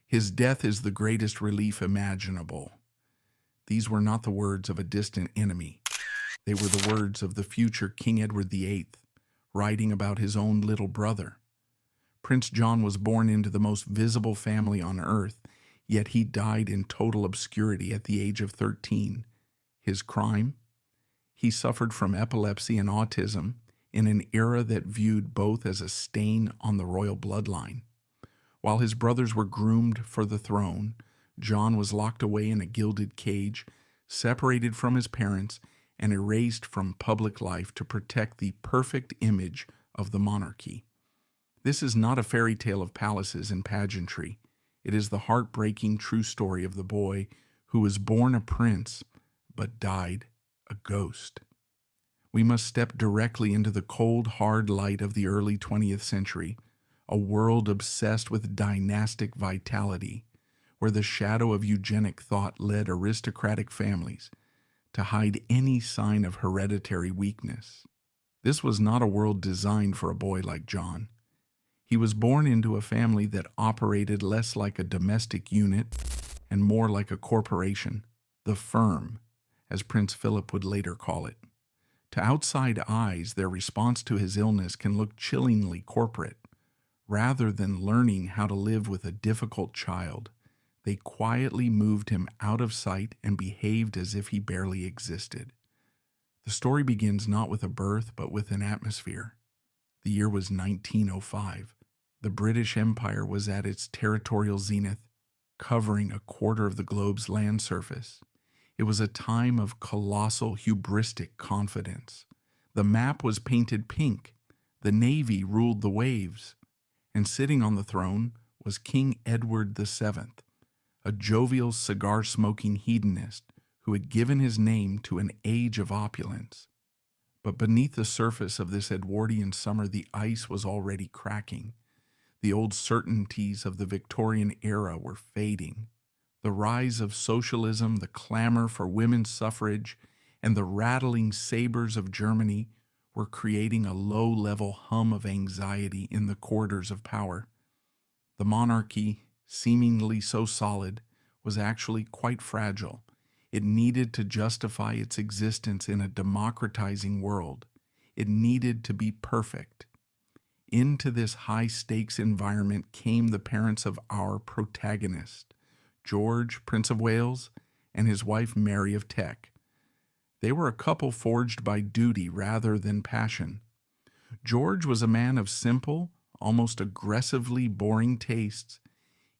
His death is the greatest relief imaginable. These were not the words of a distant enemy. They were the words of the future King Edward VIII, writing about his own little brother. Prince John was born into the most visible family on earth, yet he died in total obscurity at the age of 13. His crime? He suffered from epilepsy and autism in an era that viewed both as a stain on the royal bloodline. While his brothers were groomed for the throne, John was locked away in a gilded cage, separated from his parents, and erased from public life to protect the perfect image of the monarchy. This is not a fairy tale of palaces and pageantry. It is the heartbreaking true story of the boy who was born a prince but died a ghost. We must step directly into the cold, hard light of the early 20th century, a world obsessed with dynastic vitality, where the shadow of eugenic thought led aristocratic families to hide any sign of hereditary weakness. This was not a world designed for a boy like John. He was born into a family that operated less like a domestic unit and more like a corporation, the firm, as Prince Philip would later call it. To outside eyes, their response to his illness can look chillingly corporate. Rather than learning how to live with a difficult child, they quietly moved him out of sight and behaved as if he barely existed. The story begins not with a birth, but with an atmosphere. The year was 1905. The British Empire was at its territorial zenith, covering a quarter of the globe's land surface. It was a time of colossal hubristic confidence. The map was painted pink. The Navy ruled the waves. And sitting on the throne was King Edward VII, a jovial cigar-smoking hedonist who had given his name to an age of opulence. But beneath the surface of this Edwardian summer, the ice was already cracking. The old certainties of the Victorian era were fading. The rise of socialism, the clamor for women's suffrage, and the rattling sabers of Germany were creating a low-level hum of anxiety in the corridors of power. The monarchy, seemingly so solid, was actually quite fragile. It needed to justify its existence in a democratizing world. It needed to be perfect. Into this high-stakes environment came the parents of our protagonist, George, Prince of Wales, and his wife Mary of Teck. They were a couple forged by duty rather than passion. George was a man of simple, almost aggressively boring tastes.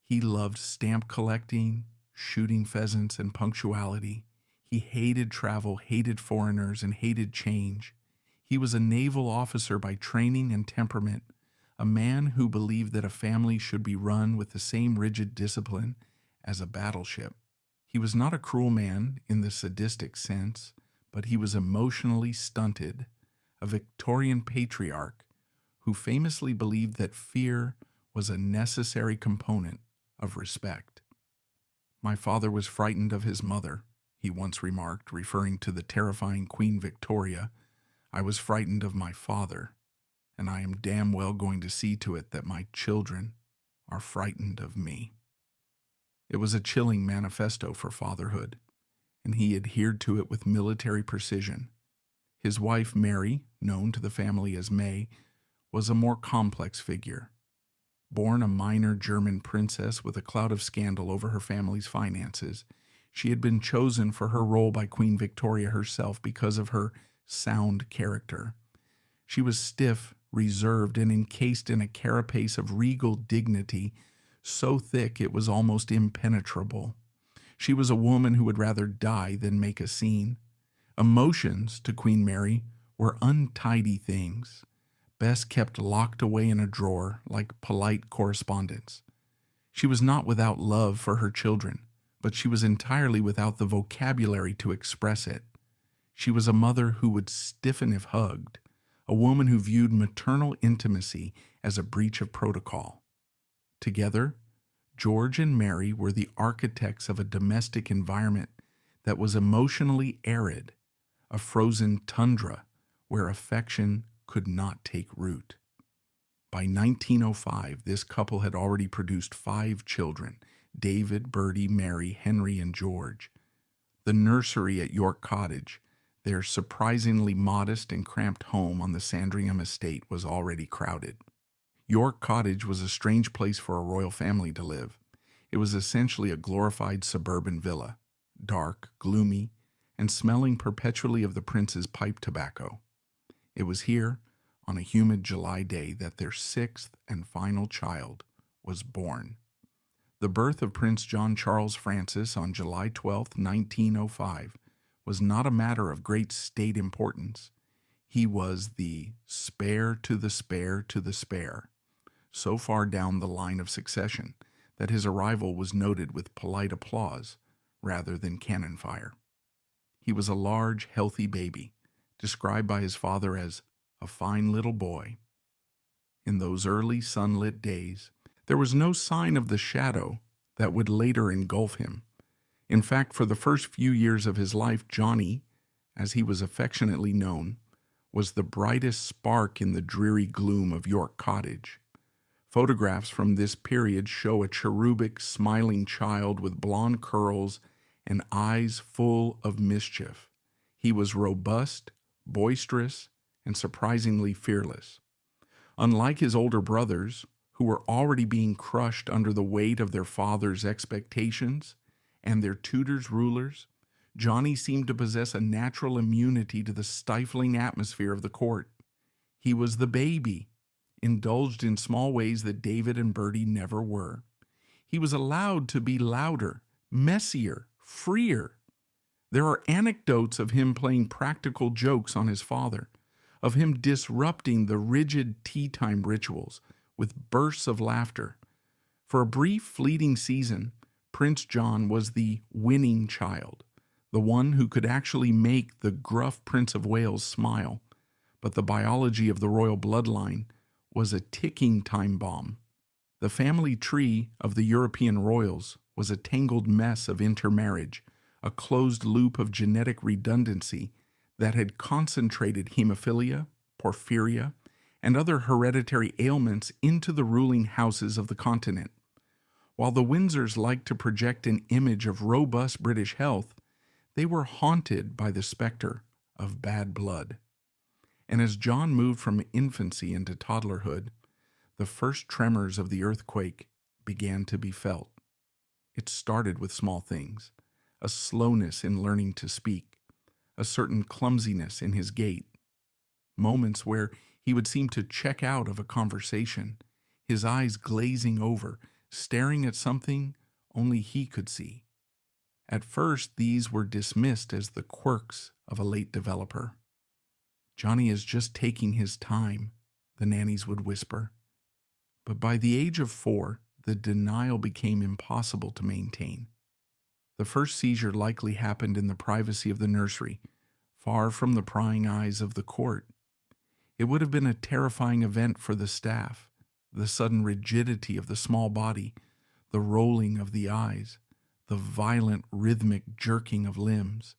He loved stamp collecting, shooting pheasants, and punctuality. He hated travel, hated foreigners, and hated change. He was a naval officer by training and temperament, a man who believed that a family should be run with the same rigid discipline as a battleship. He was not a cruel man in the sadistic sense, but he was emotionally stunted, a Victorian patriarch who famously believed that fear was a necessary component of respect. "My father was frightened of his mother," he once remarked, referring to the terrifying Queen Victoria. "I was frightened of my father, and I am damn well going to see to it that my children are frightened of me." It was a chilling manifesto for fatherhood, and he adhered to it with military precision. His wife, Mary, known to the family as May, was a more complex figure. Born a minor German princess with a cloud of scandal over her family's finances, she had been chosen for her role by Queen Victoria herself because of her sound character. She was stiff, reserved, and encased in a carapace of regal dignity so thick it was almost impenetrable. She was a woman who would rather die than make a scene. Emotions, to Queen Mary, were untidy things, best kept locked away in a drawer like polite correspondence. She was not without love for her children, but she was entirely without the vocabulary to express it. She was a mother who would stiffen if hugged, a woman who viewed maternal intimacy as a breach of protocol. Together, George and Mary were the architects of a domestic environment that was emotionally arid, a frozen tundra where affection could not take root. By 1905, this couple had already produced 5 children, David, Bertie, Mary, Henry, and George. The nursery at York Cottage, their surprisingly modest and cramped home on the Sandringham estate, was already crowded. York Cottage was a strange place for a royal family to live. It was essentially a glorified suburban villa, dark, gloomy, and smelling perpetually of the prince's pipe tobacco. It was here, on a humid July day, that their sixth and final child was born. The birth of Prince John Charles Francis on July 12, 1905, was not a matter of great state importance. He was the spare to the spare to the spare, so far down the line of succession that his arrival was noted with polite applause rather than cannon fire. He was a large, healthy baby, described by his father as a fine little boy. In those early sunlit days, there was no sign of the shadow that would later engulf him. In fact, for the first few years of his life, Johnny, as he was affectionately known, was the brightest spark in the dreary gloom of York Cottage. Photographs from this period show a cherubic, smiling child with blonde curls and eyes full of mischief. He was robust, boisterous, and surprisingly fearless. Unlike his older brothers, who were already being crushed under the weight of their father's expectations and their tutors' rulers, Johnny seemed to possess a natural immunity to the stifling atmosphere of the court. He was the baby, indulged in small ways that David and Bertie never were. He was allowed to be louder, messier, freer. There are anecdotes of him playing practical jokes on his father, of him disrupting the rigid tea-time rituals with bursts of laughter. For a brief, fleeting season, Prince John was the winning child, the one who could actually make the gruff Prince of Wales smile. But the biology of the royal bloodline was a ticking time bomb. The family tree of the European royals was a tangled mess of intermarriage, a closed loop of genetic redundancy that had concentrated hemophilia, porphyria, and other hereditary ailments into the ruling houses of the continent. While the Windsors liked to project an image of robust British health, they were haunted by the specter of bad blood. And as John moved from infancy into toddlerhood, the first tremors of the earthquake began to be felt. It started with small things, a slowness in learning to speak, a certain clumsiness in his gait, moments where he would seem to check out of a conversation, his eyes glazing over, staring at something only he could see. At first, these were dismissed as the quirks of a late developer. "Johnny is just taking his time," the nannies would whisper. But by the age of 4, the denial became impossible to maintain. The first seizure likely happened in the privacy of the nursery, far from the prying eyes of the court. It would have been a terrifying event for the staff, the sudden rigidity of the small body, the rolling of the eyes, the violent rhythmic jerking of limbs.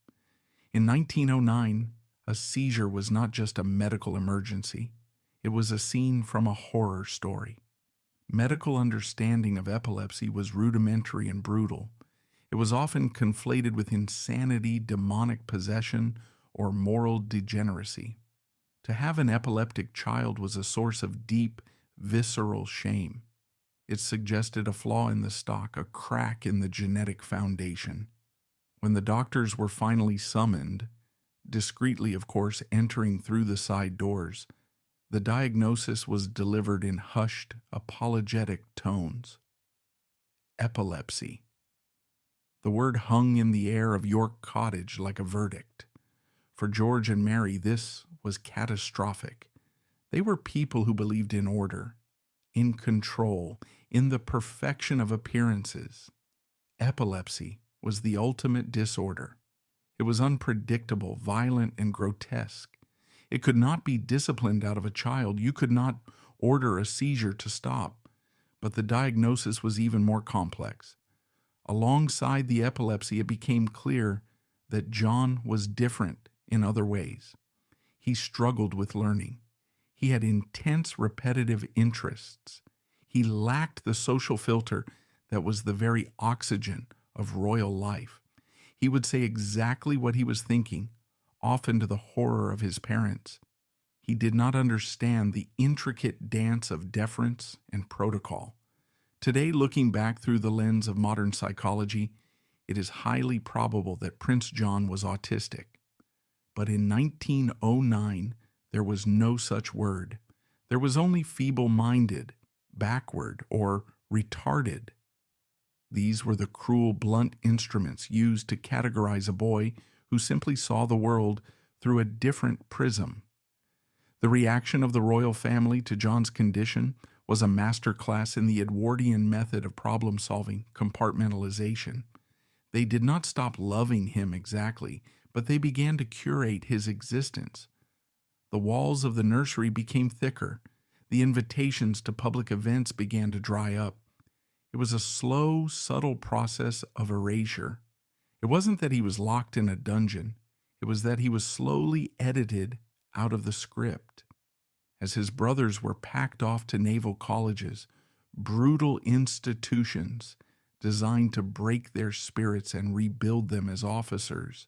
In 1909, a seizure was not just a medical emergency. It was a scene from a horror story. Medical understanding of epilepsy was rudimentary and brutal. It was often conflated with insanity, demonic possession, or moral degeneracy. To have an epileptic child was a source of deep, visceral shame. It suggested a flaw in the stock, a crack in the genetic foundation. When the doctors were finally summoned, discreetly, of course, entering through the side doors, the diagnosis was delivered in hushed, apologetic tones. Epilepsy. The word hung in the air of York Cottage like a verdict. For George and Mary, this was catastrophic. They were people who believed in order, in control, in the perfection of appearances. Epilepsy was the ultimate disorder. It was unpredictable, violent, and grotesque. It could not be disciplined out of a child. You could not order a seizure to stop. But the diagnosis was even more complex. Alongside the epilepsy, it became clear that John was different in other ways. He struggled with learning. He had intense repetitive interests. He lacked the social filter that was the very oxygen of royal life. He would say exactly what he was thinking, often to the horror of his parents. He did not understand the intricate dance of deference and protocol. Today, looking back through the lens of modern psychology, it is highly probable that Prince John was autistic. But in 1909, there was no such word. There was only feeble-minded, backward, or retarded. These were the cruel, blunt instruments used to categorize a boy who simply saw the world through a different prism. The reaction of the royal family to John's condition was a masterclass in the Edwardian method of problem-solving, compartmentalization. They did not stop loving him exactly, but they began to curate his existence. The walls of the nursery became thicker. The invitations to public events began to dry up. It was a slow, subtle process of erasure. It wasn't that he was locked in a dungeon. It was that he was slowly edited out of the script. As his brothers were packed off to naval colleges, brutal institutions designed to break their spirits and rebuild them as officers,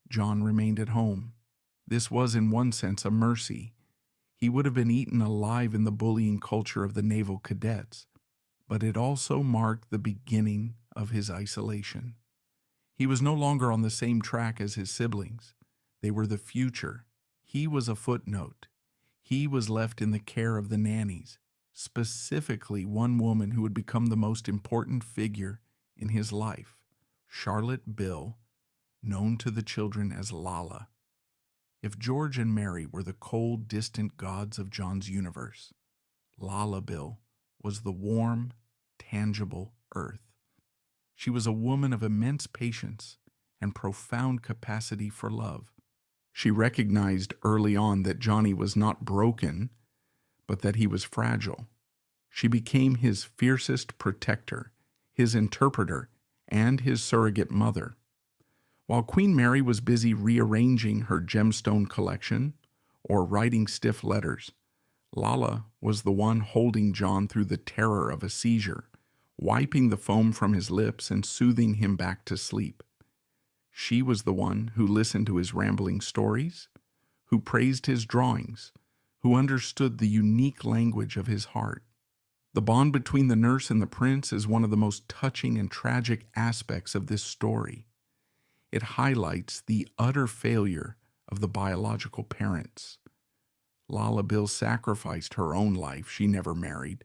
John remained at home. This was, in one sense, a mercy. He would have been eaten alive in the bullying culture of the naval cadets, but it also marked the beginning of his isolation. He was no longer on the same track as his siblings. They were the future. He was a footnote. He was left in the care of the nannies, specifically one woman who would become the most important figure in his life, Charlotte Bill, known to the children as Lala. If George and Mary were the cold, distant gods of John's universe, Lala Bill was the warm, tangible earth. She was a woman of immense patience and profound capacity for love. She recognized early on that Johnny was not broken, but that he was fragile. She became his fiercest protector, his interpreter, and his surrogate mother. While Queen Mary was busy rearranging her gemstone collection or writing stiff letters, Lala was the one holding John through the terror of a seizure, wiping the foam from his lips and soothing him back to sleep. She was the one who listened to his rambling stories, who praised his drawings, who understood the unique language of his heart. The bond between the nurse and the prince is one of the most touching and tragic aspects of this story. It highlights the utter failure of the biological parents. Lala Bill sacrificed her own life. She never married,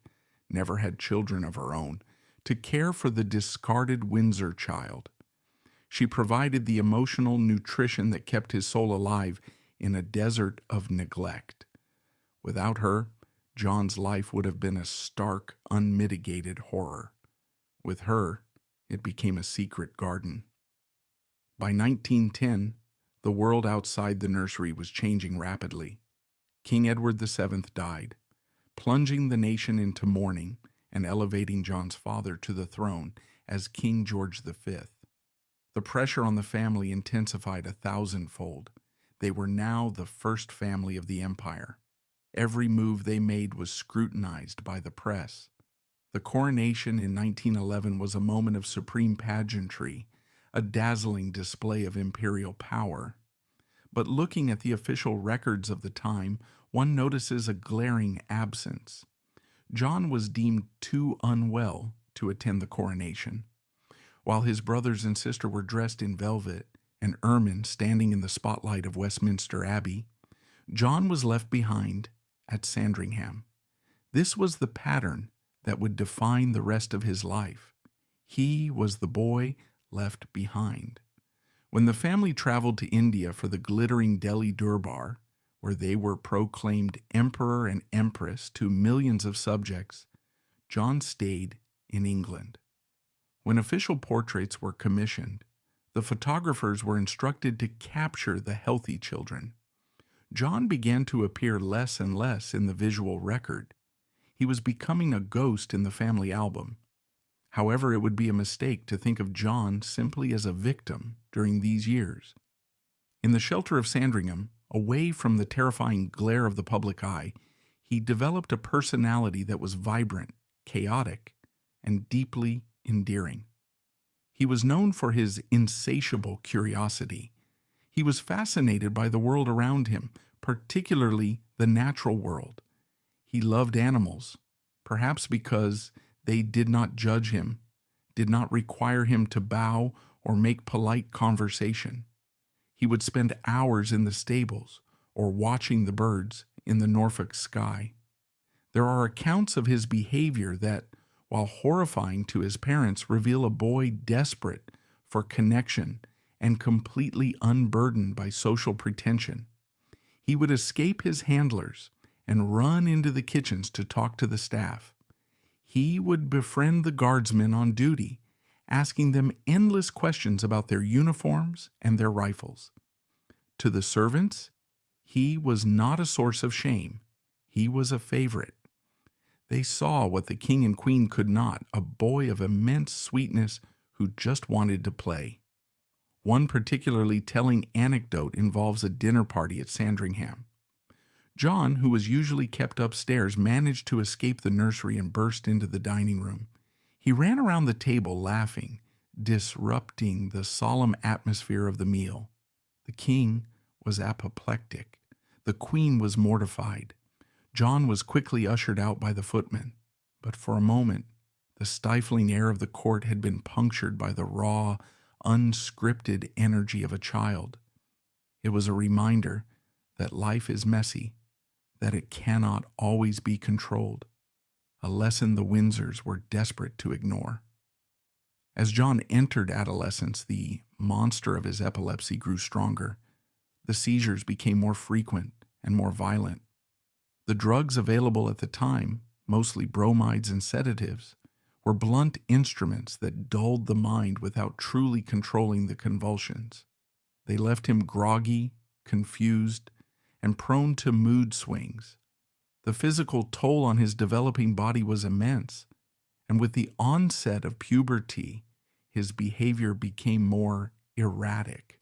never had children of her own, to care for the discarded Windsor child. She provided the emotional nutrition that kept his soul alive in a desert of neglect. Without her, John's life would have been a stark, unmitigated horror. With her, it became a secret garden. By 1910, the world outside the nursery was changing rapidly. King Edward VII died, plunging the nation into mourning and elevating John's father to the throne as King George V. The pressure on the family intensified 1,000-fold. They were now the first family of the empire. Every move they made was scrutinized by the press. The coronation in 1911 was a moment of supreme pageantry, a dazzling display of imperial power. But looking at the official records of the time, one notices a glaring absence. John was deemed too unwell to attend the coronation. While his brothers and sister were dressed in velvet and ermine standing in the spotlight of Westminster Abbey, John was left behind at Sandringham. This was the pattern that would define the rest of his life. He was the boy left behind. When the family traveled to India for the glittering Delhi Durbar, where they were proclaimed emperor and empress to millions of subjects, John stayed in England. When official portraits were commissioned, the photographers were instructed to capture the healthy children. John began to appear less and less in the visual record. He was becoming a ghost in the family album. However, it would be a mistake to think of John simply as a victim during these years. In the shelter of Sandringham, away from the terrifying glare of the public eye, he developed a personality that was vibrant, chaotic, and deeply endearing. He was known for his insatiable curiosity. He was fascinated by the world around him, particularly the natural world. He loved animals, perhaps because they did not judge him, did not require him to bow or make polite conversation. He would spend hours in the stables or watching the birds in the Norfolk sky. There are accounts of his behavior that, while horrifying to his parents, reveal a boy desperate for connection and completely unburdened by social pretension. He would escape his handlers and run into the kitchens to talk to the staff. He would befriend the guardsmen on duty, asking them endless questions about their uniforms and their rifles. To the servants, he was not a source of shame. He was a favorite. They saw what the king and queen could not, a boy of immense sweetness who just wanted to play. One particularly telling anecdote involves a dinner party at Sandringham. John, who was usually kept upstairs, managed to escape the nursery and burst into the dining room. He ran around the table laughing, disrupting the solemn atmosphere of the meal. The king was apoplectic. The queen was mortified. John was quickly ushered out by the footman, but for a moment, the stifling air of the court had been punctured by the raw, unscripted energy of a child. It was a reminder that life is messy, that it cannot always be controlled, a lesson the Windsors were desperate to ignore. As John entered adolescence, the monster of his epilepsy grew stronger. The seizures became more frequent and more violent. The drugs available at the time, mostly bromides and sedatives, were blunt instruments that dulled the mind without truly controlling the convulsions. They left him groggy, confused, and prone to mood swings. The physical toll on his developing body was immense, and with the onset of puberty, his behavior became more erratic.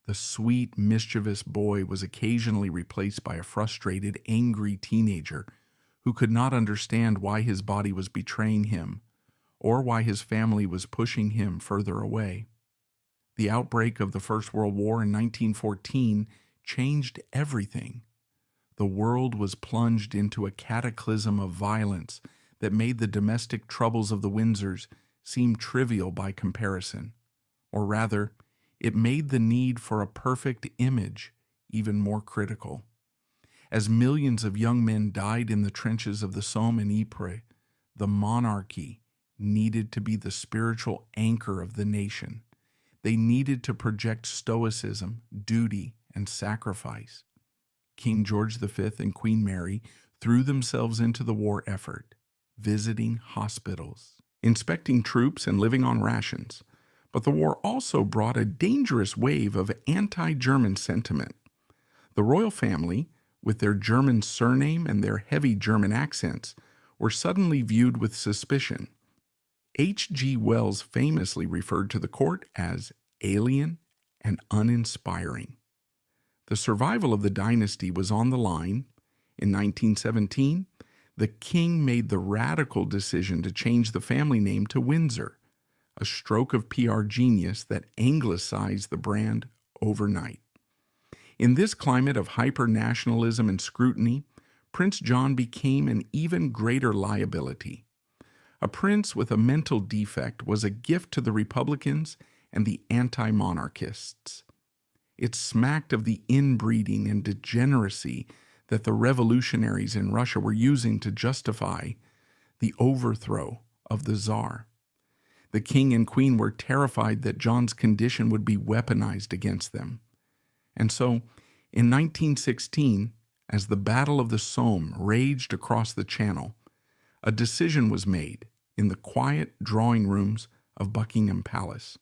The sweet, mischievous boy was occasionally replaced by a frustrated, angry teenager who could not understand why his body was betraying him or why his family was pushing him further away. The outbreak of the First World War in 1914 changed everything. The world was plunged into a cataclysm of violence that made the domestic troubles of the Windsors seem trivial by comparison, or rather, it made the need for a perfect image even more critical. As millions of young men died in the trenches of the Somme and Ypres, the monarchy needed to be the spiritual anchor of the nation. They needed to project stoicism, duty, and sacrifice. King George V and Queen Mary threw themselves into the war effort, visiting hospitals, inspecting troops, and living on rations. But the war also brought a dangerous wave of anti-German sentiment. The royal family, with their German surname and their heavy German accents, were suddenly viewed with suspicion. H.G. Wells famously referred to the court as alien and uninspiring. The survival of the dynasty was on the line. In 1917, the king made the radical decision to change the family name to Windsor, a stroke of PR genius that anglicized the brand overnight. In this climate of hyper-nationalism and scrutiny, Prince John became an even greater liability. A prince with a mental defect was a gift to the Republicans and the anti-monarchists. It smacked of the inbreeding and degeneracy that the revolutionaries in Russia were using to justify the overthrow of the Tsar. The king and queen were terrified that John's condition would be weaponized against them. And so, in 1916, as the Battle of the Somme raged across the Channel, a decision was made in the quiet drawing rooms of Buckingham Palace.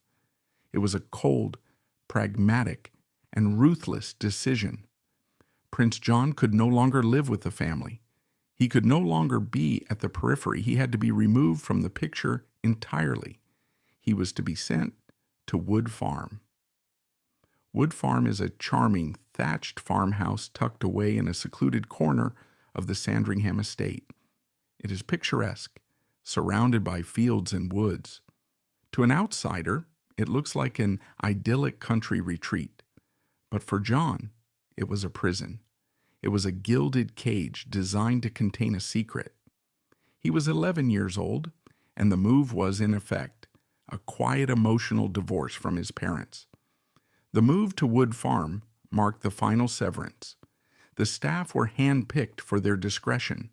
It was a cold, pragmatic, and ruthless decision. Prince John could no longer live with the family. He could no longer be at the periphery. He had to be removed from the picture entirely. He was to be sent to Wood Farm. Wood Farm is a charming, thatched farmhouse tucked away in a secluded corner of the Sandringham estate. It is picturesque, surrounded by fields and woods. To an outsider, it looks like an idyllic country retreat. But for John, it was a prison. It was a gilded cage designed to contain a secret. He was 11 years old, and the move was, in effect, a quiet emotional divorce from his parents. The move to Wood Farm marked the final severance. The staff were hand-picked for their discretion.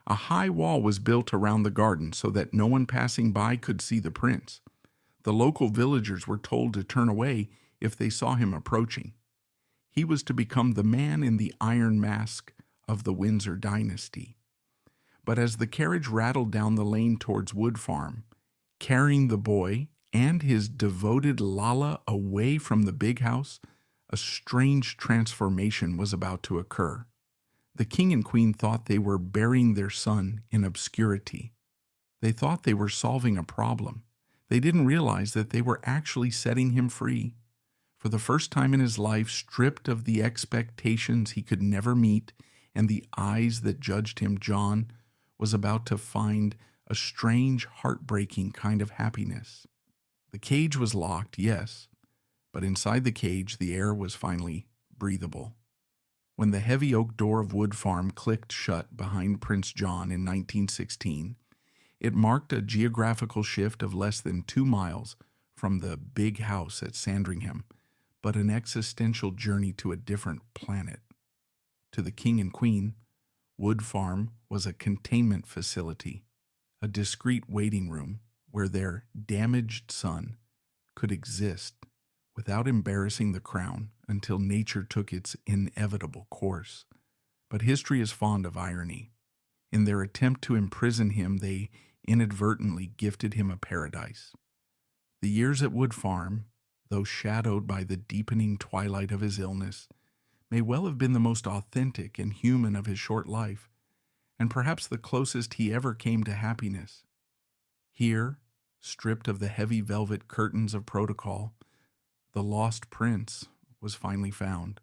A high wall was built around the garden so that no one passing by could see the prince. The local villagers were told to turn away if they saw him approaching. He was to become the man in the iron mask of the Windsor dynasty. But as the carriage rattled down the lane towards Wood Farm, carrying the boy and his devoted Lala away from the big house, a strange transformation was about to occur. The king and queen thought they were burying their son in obscurity. They thought they were solving a problem. They didn't realize that they were actually setting him free. For the first time in his life, stripped of the expectations he could never meet and the eyes that judged him, John was about to find a strange, heartbreaking kind of happiness. The cage was locked, yes, but inside the cage the air was finally breathable. When the heavy oak door of Wood Farm clicked shut behind Prince John in 1916, it marked a geographical shift of less than 2 miles from the big house at Sandringham, but an existential journey to a different planet. To the king and queen, Wood Farm was a containment facility, a discreet waiting room where their damaged son could exist without embarrassing the crown until nature took its inevitable course. But history is fond of irony. In their attempt to imprison him, they inadvertently gifted him a paradise. The years at Wood Farm, though shadowed by the deepening twilight of his illness, may well have been the most authentic and human of his short life, and perhaps the closest he ever came to happiness. Here, stripped of the heavy velvet curtains of protocol, the lost prince was finally found,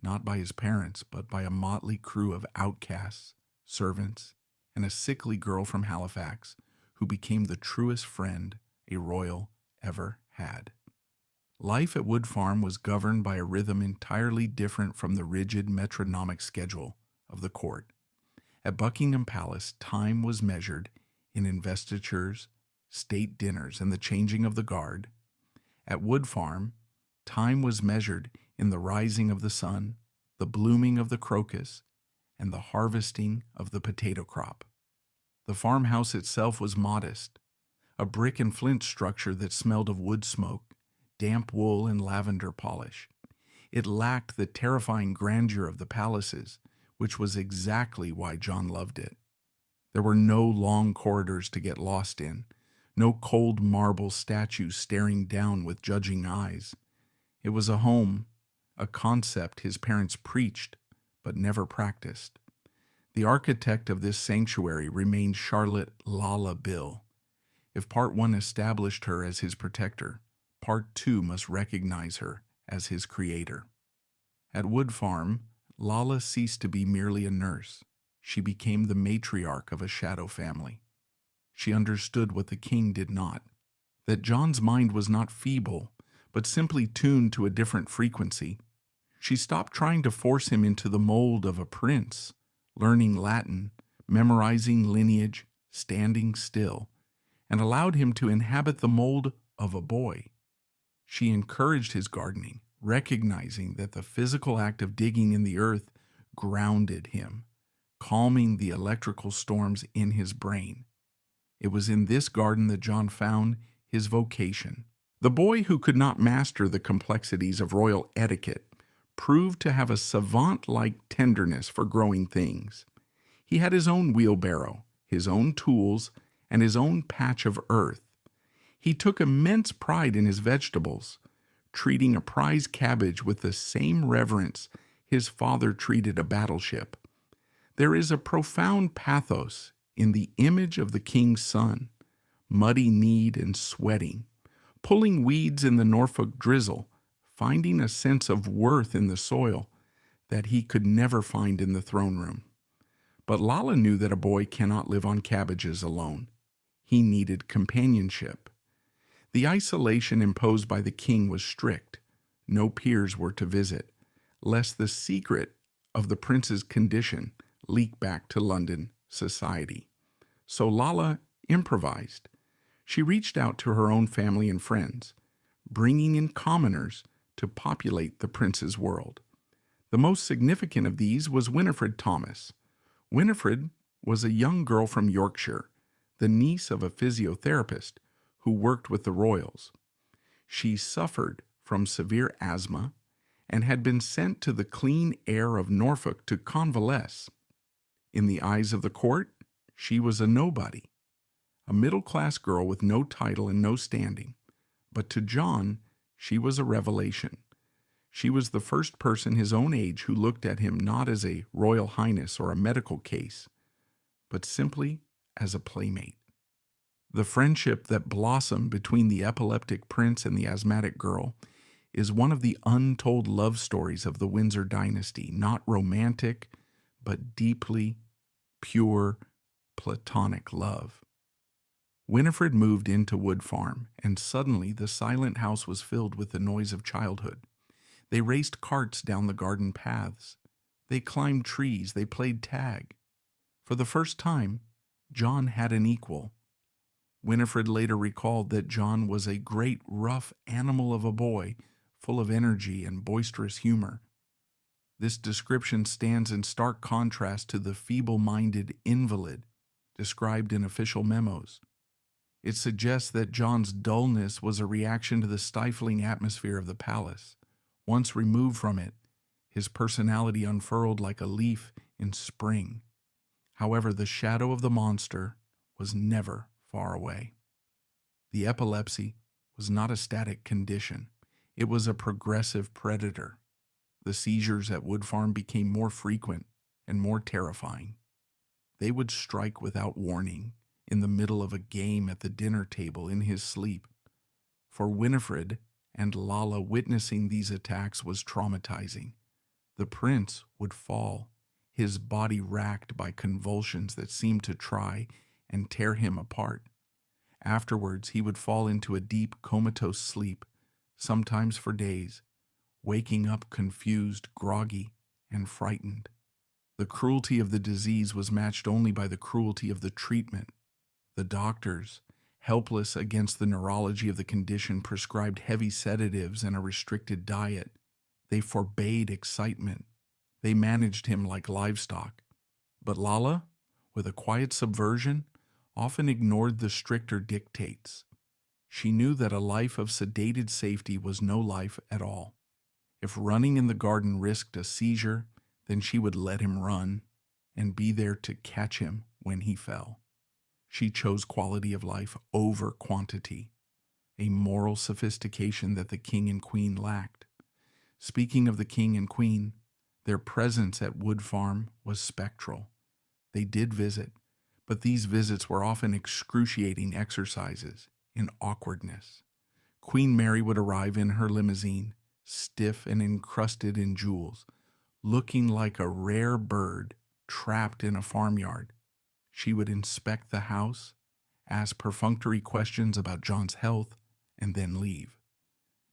not by his parents, but by a motley crew of outcasts, servants, and a sickly girl from Halifax who became the truest friend a royal ever had. Life at Wood Farm was governed by a rhythm entirely different from the rigid metronomic schedule of the court. At Buckingham Palace, time was measured in investitures, state dinners, and the changing of the guard. At Wood Farm, time was measured in the rising of the sun, the blooming of the crocus, and the harvesting of the potato crop. The farmhouse itself was modest, a brick and flint structure that smelled of wood smoke, damp wool, and lavender polish. It lacked the terrifying grandeur of the palaces, which was exactly why John loved it. There were no long corridors to get lost in, no cold marble statues staring down with judging eyes. It was a home, a concept his parents preached but never practiced. The architect of this sanctuary remained Charlotte Lala Bill. If Part 1 established her as his protector, Part 2 must recognize her as his creator. At Wood Farm, Lala ceased to be merely a nurse. She became the matriarch of a shadow family. She understood what the king did not, that John's mind was not feeble, but simply tuned to a different frequency. She stopped trying to force him into the mold of a prince, learning Latin, memorizing lineage, standing still, and allowed him to inhabit the mold of a boy. She encouraged his gardening, recognizing that the physical act of digging in the earth grounded him, calming the electrical storms in his brain. It was in this garden that John found his vocation. The boy who could not master the complexities of royal etiquette proved to have a savant-like tenderness for growing things. He had his own wheelbarrow, his own tools, and his own patch of earth. He took immense pride in his vegetables, treating a prize cabbage with the same reverence his father treated a battleship. There is a profound pathos in the image of the king's son, muddy-kneed and sweating, pulling weeds in the Norfolk drizzle, finding a sense of worth in the soil that he could never find in the throne room. But Lala knew that a boy cannot live on cabbages alone. He needed companionship. The isolation imposed by the king was strict. No peers were to visit, lest the secret of the prince's condition leak back to London society. So Lala improvised. She reached out to her own family and friends, bringing in commoners to populate the prince's world. The most significant of these was Winifred Thomas. Winifred was a young girl from Yorkshire, the niece of a physiotherapist who worked with the royals. She suffered from severe asthma and had been sent to the clean air of Norfolk to convalesce. In the eyes of the court, she was a nobody, a middle-class girl with no title and no standing. But to John, she was a revelation. She was the first person his own age who looked at him not as a royal highness or a medical case, but simply as a playmate. The friendship that blossomed between the epileptic prince and the asthmatic girl is one of the untold love stories of the Windsor dynasty, not romantic, but deeply pure, platonic love. Winifred moved into Wood Farm, and suddenly the silent house was filled with the noise of childhood. They raced carts down the garden paths. They climbed trees. They played tag. For the first time, John had an equal. Winifred later recalled that John was a great rough animal of a boy, full of energy and boisterous humor. This description stands in stark contrast to the feeble-minded invalid described in official memos. It suggests that John's dullness was a reaction to the stifling atmosphere of the palace. Once removed from it, his personality unfurled like a leaf in spring. However, the shadow of the monster was never far away. The epilepsy was not a static condition. It was a progressive predator. The seizures at Wood Farm became more frequent and more terrifying. They would strike without warning, in the middle of a game at the dinner table in his sleep. For Winifred and Lala, witnessing these attacks was traumatizing. The prince would fall, his body racked by convulsions that seemed to try and tear him apart. Afterwards, he would fall into a deep, comatose sleep, sometimes for days, waking up confused, groggy, and frightened. The cruelty of the disease was matched only by the cruelty of the treatment. The doctors, helpless against the neurology of the condition, prescribed heavy sedatives and a restricted diet. They forbade excitement. They managed him like livestock. But Lala, with a quiet subversion, often ignored the stricter dictates. She knew that a life of sedated safety was no life at all. If running in the garden risked a seizure, then she would let him run and be there to catch him when he fell. She chose quality of life over quantity, a moral sophistication that the king and queen lacked. Speaking of the king and queen, their presence at Wood Farm was spectral. They did visit, but these visits were often excruciating exercises in awkwardness. Queen Mary would arrive in her limousine, stiff and encrusted in jewels, looking like a rare bird trapped in a farmyard. She would inspect the house, ask perfunctory questions about John's health, and then leave.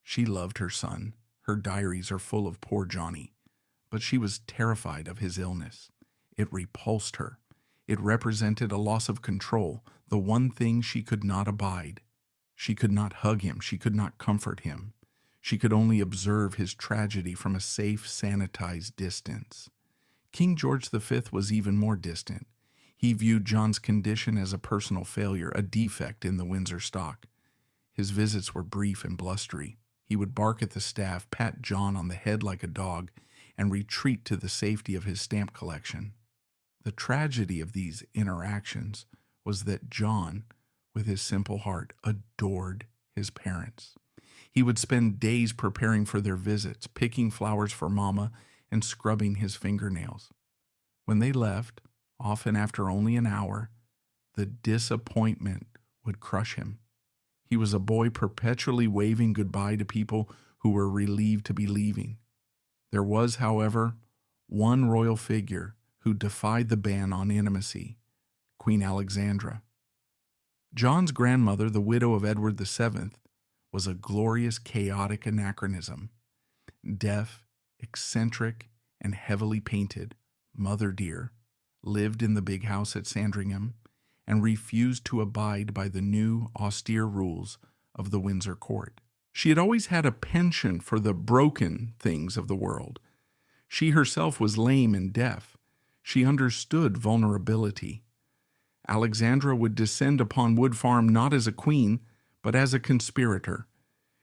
She loved her son. Her diaries are full of poor Johnny, but she was terrified of his illness. It repulsed her. It represented a loss of control, the one thing she could not abide. She could not hug him. She could not comfort him. She could only observe his tragedy from a safe, sanitized distance. King George V was even more distant. He viewed John's condition as a personal failure, a defect in the Windsor stock. His visits were brief and blustery. He would bark at the staff, pat John on the head like a dog, and retreat to the safety of his stamp collection. The tragedy of these interactions was that John, with his simple heart, adored his parents. He would spend days preparing for their visits, picking flowers for Mama, and scrubbing his fingernails. When they left, often after only an hour, the disappointment would crush him. He was a boy perpetually waving goodbye to people who were relieved to be leaving. There was, however, one royal figure who defied the ban on intimacy, Queen Alexandra. John's grandmother, the widow of Edward VII, was a glorious, chaotic anachronism. Deaf, eccentric, and heavily painted, Mother Dear lived in the big house at Sandringham and refused to abide by the new, austere rules of the Windsor court. She had always had a penchant for the broken things of the world. She herself was lame and deaf. She understood vulnerability. Alexandra would descend upon Wood Farm not as a queen, but as a conspirator.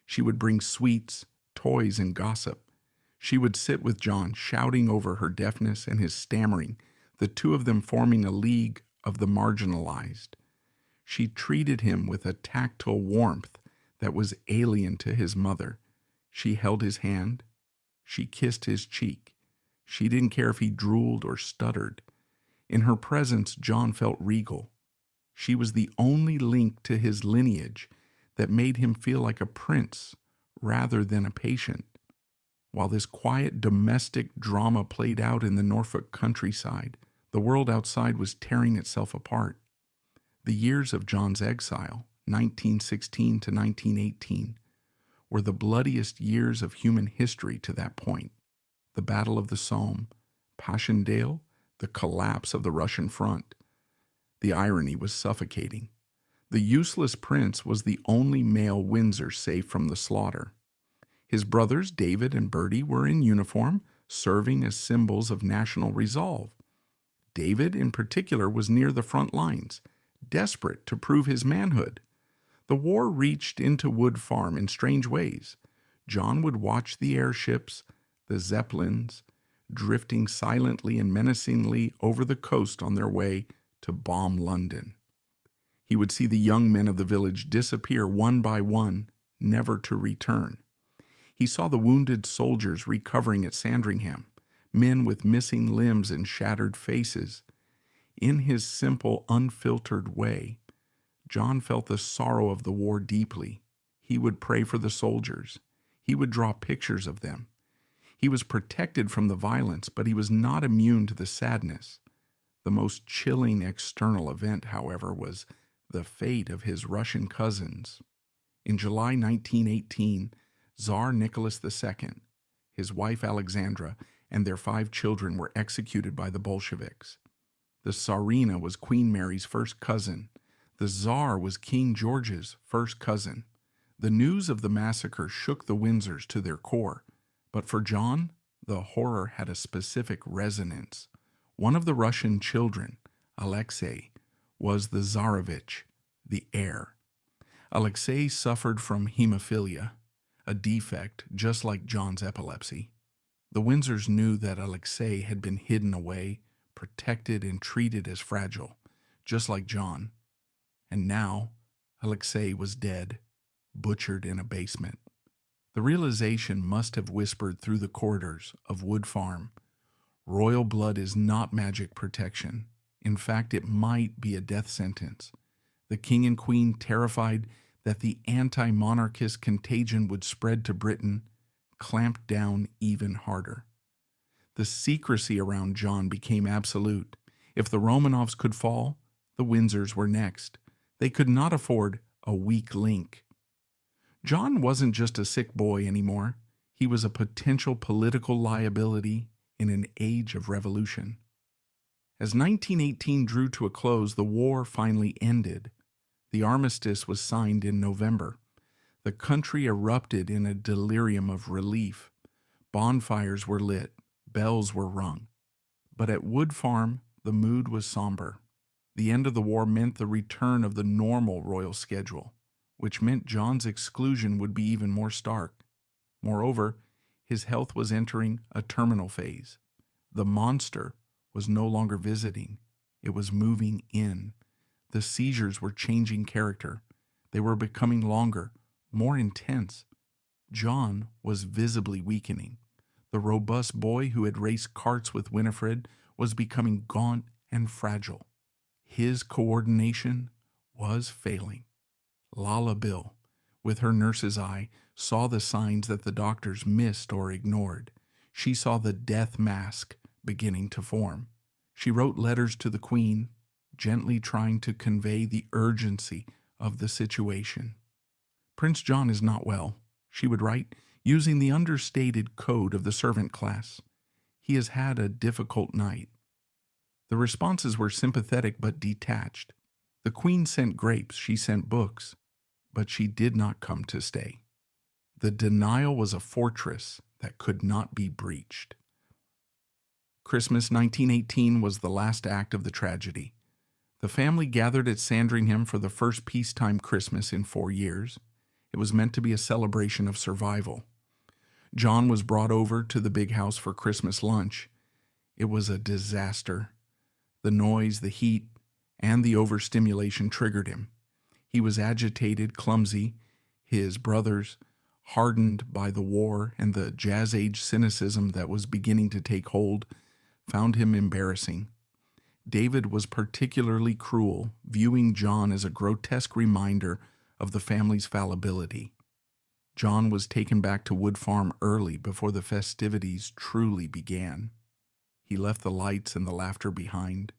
She would bring sweets, toys, and gossip. She would sit with John, shouting over her deafness and his stammering, the two of them forming a league of the marginalized. She treated him with a tactile warmth that was alien to his mother. She held his hand. She kissed his cheek. She didn't care if he drooled or stuttered. In her presence, John felt regal. She was the only link to his lineage that made him feel like a prince rather than a patient. While this quiet domestic drama played out in the Norfolk countryside, the world outside was tearing itself apart. The years of John's exile, 1916 to 1918, were the bloodiest years of human history to that point. The Battle of the Somme, Passchendaele, the collapse of the Russian front. The irony was suffocating. The useless prince was the only male Windsor safe from the slaughter. His brothers, David and Bertie, were in uniform, serving as symbols of national resolve. David, in particular, was near the front lines, desperate to prove his manhood. The war reached into Wood Farm in strange ways. John would watch the airships, the Zeppelins, drifting silently and menacingly over the coast on their way to bomb London. He would see the young men of the village disappear one by one, never to return. He saw the wounded soldiers recovering at Sandringham, men with missing limbs and shattered faces. In his simple, unfiltered way, John felt the sorrow of the war deeply. He would pray for the soldiers. He would draw pictures of them. He was protected from the violence, but he was not immune to the sadness. The most chilling external event, however, was the fate of his Russian cousins. In July 1918, Tsar Nicholas II, his wife Alexandra, and their 5 children were executed by the Bolsheviks. The Tsarina was Queen Mary's first cousin. The Tsar was King George's first cousin. The news of the massacre shook the Windsors to their core. But for John, the horror had a specific resonance. One of the Russian children, Alexei, was the Tsarevich, the heir. Alexei suffered from hemophilia, a defect just like John's epilepsy. The Windsors knew that Alexei had been hidden away, protected and treated as fragile, just like John. And now, Alexei was dead, butchered in a basement. The realization must have whispered through the corridors of Wood Farm. Royal blood is not magic protection. In fact, it might be a death sentence. The king and queen, terrified that the anti-monarchist contagion would spread to Britain, clamped down even harder. The secrecy around John became absolute. If the Romanovs could fall, the Windsors were next. They could not afford a weak link. John wasn't just a sick boy anymore. He was a potential political liability in an age of revolution. As 1918 drew to a close, the war finally ended. The armistice was signed in November. The country erupted in a delirium of relief. Bonfires were lit, bells were rung. But at Wood Farm, the mood was somber. The end of the war meant the return of the normal royal schedule, which meant John's exclusion would be even more stark. Moreover, his health was entering a terminal phase. The monster was no longer visiting. It was moving in. The seizures were changing character. They were becoming longer, more intense. John was visibly weakening. The robust boy who had raced carts with Winifred was becoming gaunt and fragile. His coordination was failing. Lala Bill, with her nurse's eye, saw the signs that the doctors missed or ignored. She saw the death mask beginning to form. She wrote letters to the Queen, gently trying to convey the urgency of the situation. "Prince John is not well," she would write, using the understated code of the servant class. "He has had a difficult night." The responses were sympathetic but detached. The Queen sent grapes, she sent books, but she did not come to stay. The denial was a fortress that could not be breached. Christmas 1918 was the last act of the tragedy. The family gathered at Sandringham for the first peacetime Christmas in 4 years. It was meant to be a celebration of survival. John was brought over to the big house for Christmas lunch. It was a disaster. The noise, the heat, and the overstimulation triggered him. He was agitated, clumsy. His brothers, hardened by the war and the jazz-age cynicism that was beginning to take hold, found him embarrassing. David was particularly cruel, viewing John as a grotesque reminder of the family's fallibility. John was taken back to Wood Farm early before the festivities truly began. He left the lights and the laughter behind,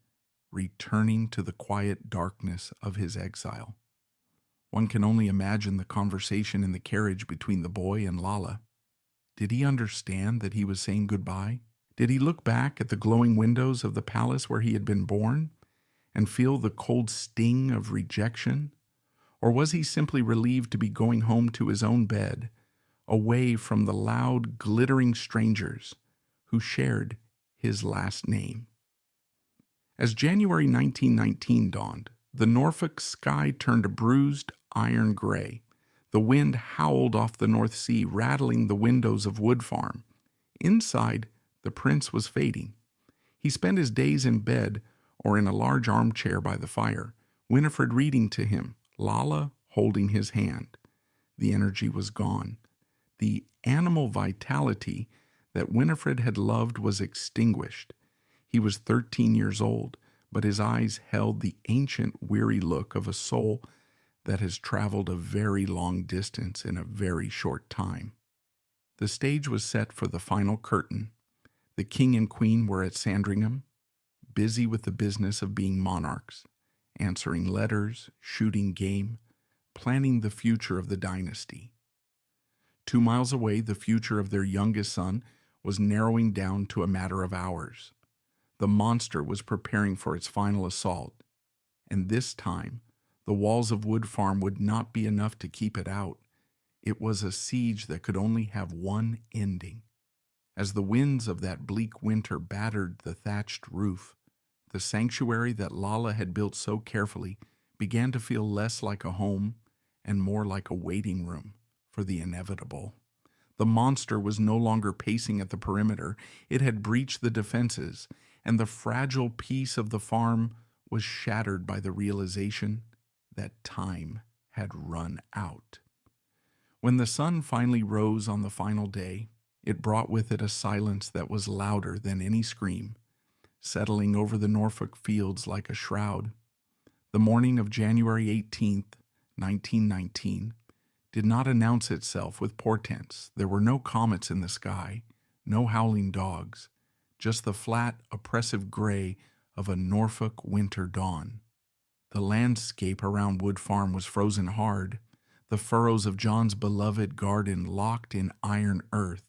returning to the quiet darkness of his exile. One can only imagine the conversation in the carriage between the boy and Lala. Did he understand that he was saying goodbye? Did he look back at the glowing windows of the palace where he had been born and feel the cold sting of rejection? Or was he simply relieved to be going home to his own bed, away from the loud, glittering strangers who shared his last name? As January 1919 dawned, the Norfolk sky turned a bruised iron gray. The wind howled off the North Sea, rattling the windows of Wood Farm. Inside, the prince was fading. He spent his days in bed or in a large armchair by the fire, Winifred reading to him, Lala holding his hand. The energy was gone. The animal vitality that Winifred had loved was extinguished. He was 13 years old, but his eyes held the ancient, weary look of a soul that has traveled a very long distance in a very short time. The stage was set for the final curtain. The king and queen were at Sandringham, busy with the business of being monarchs, answering letters, shooting game, planning the future of the dynasty. 2 miles away, the future of their youngest son was narrowing down to a matter of hours. The monster was preparing for its final assault, and this time, the walls of Wood Farm would not be enough to keep it out. It was a siege that could only have one ending. As the winds of that bleak winter battered the thatched roof, the sanctuary that Lala had built so carefully began to feel less like a home and more like a waiting room for the inevitable. The monster was no longer pacing at the perimeter. It had breached the defenses, and the fragile peace of the farm was shattered by the realization that time had run out. When the sun finally rose on the final day, it brought with it a silence that was louder than any scream, settling over the Norfolk fields like a shroud. The morning of January 18th, 1919, did not announce itself with portents. There were no comets in the sky, no howling dogs, just the flat, oppressive gray of a Norfolk winter dawn. The landscape around Wood Farm was frozen hard, the furrows of John's beloved garden locked in iron earth,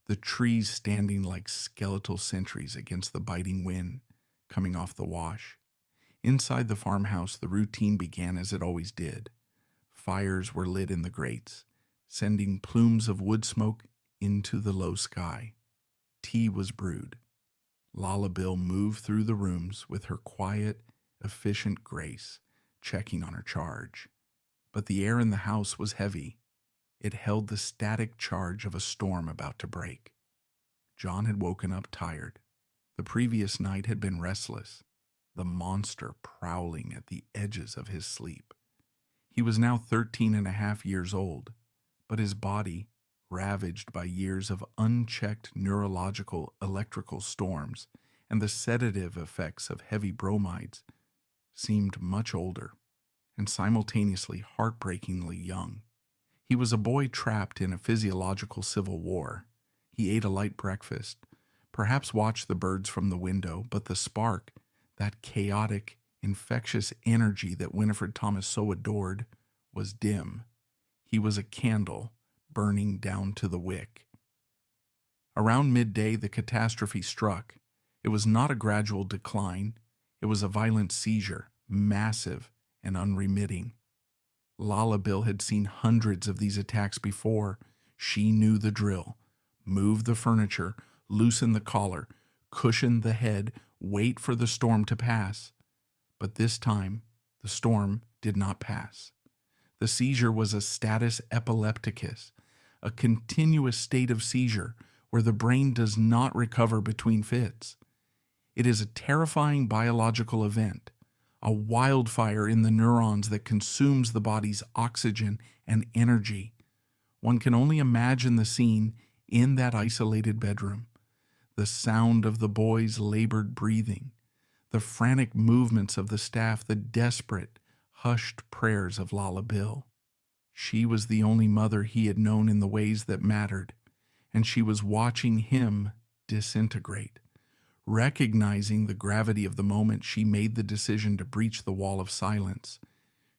the trees standing like skeletal sentries against the biting wind coming off the wash. Inside the farmhouse, the routine began as it always did. Fires were lit in the grates, sending plumes of wood smoke into the low sky. Tea was brewed. Lala Bill moved through the rooms with her quiet, efficient grace, checking on her charge. But the air in the house was heavy. It held the static charge of a storm about to break. John had woken up tired. The previous night had been restless, the monster prowling at the edges of his sleep. He was now 13.5 years old, but his body, ravaged by years of unchecked neurological electrical storms and the sedative effects of heavy bromides, seemed much older and simultaneously heartbreakingly young. He was a boy trapped in a physiological civil war. He ate a light breakfast, perhaps watched the birds from the window, but the spark, that chaotic, infectious energy that Winifred Thomas so adored, was dim. He was a candle burning down to the wick. Around midday, the catastrophe struck. It was not a gradual decline. It was a violent seizure, massive and unremitting. Lala Bill had seen hundreds of these attacks before. She knew the drill. Move the furniture, loosen the collar, cushion the head, wait for the storm to pass. But this time, the storm did not pass. The seizure was a status epilepticus, a continuous state of seizure where the brain does not recover between fits. It is a terrifying biological event, a wildfire in the neurons that consumes the body's oxygen and energy. One can only imagine the scene in that isolated bedroom. The sound of the boy's labored breathing, the frantic movements of the staff, the desperate, hushed prayers of Lala Bill. She was the only mother he had known in the ways that mattered, and she was watching him disintegrate. Recognizing the gravity of the moment, she made the decision to breach the wall of silence.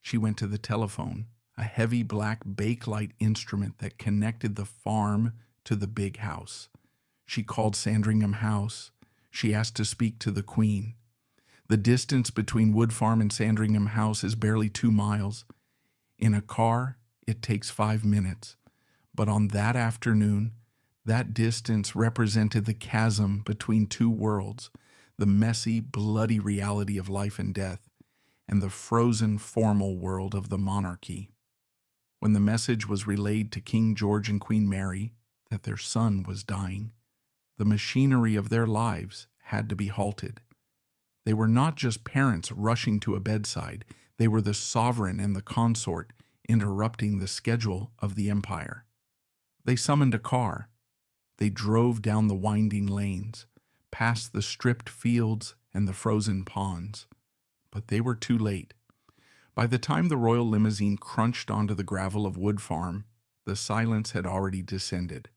She went to the telephone, a heavy black bakelite instrument that connected the farm to the big house. She called Sandringham House. She asked to speak to the Queen. The distance between Wood Farm and Sandringham House is barely 2 miles. In a car, it takes 5 minutes. But on that afternoon, that distance represented the chasm between two worlds, the messy, bloody reality of life and death, and the frozen, formal world of the monarchy. When the message was relayed to King George and Queen Mary that their son was dying, the machinery of their lives had to be halted. They were not just parents rushing to a bedside, they were the sovereign and the consort interrupting the schedule of the empire. They summoned a car. They drove down the winding lanes, past the stripped fields and the frozen ponds. But they were too late. By the time the royal limousine crunched onto the gravel of Wood Farm, the silence had already descended.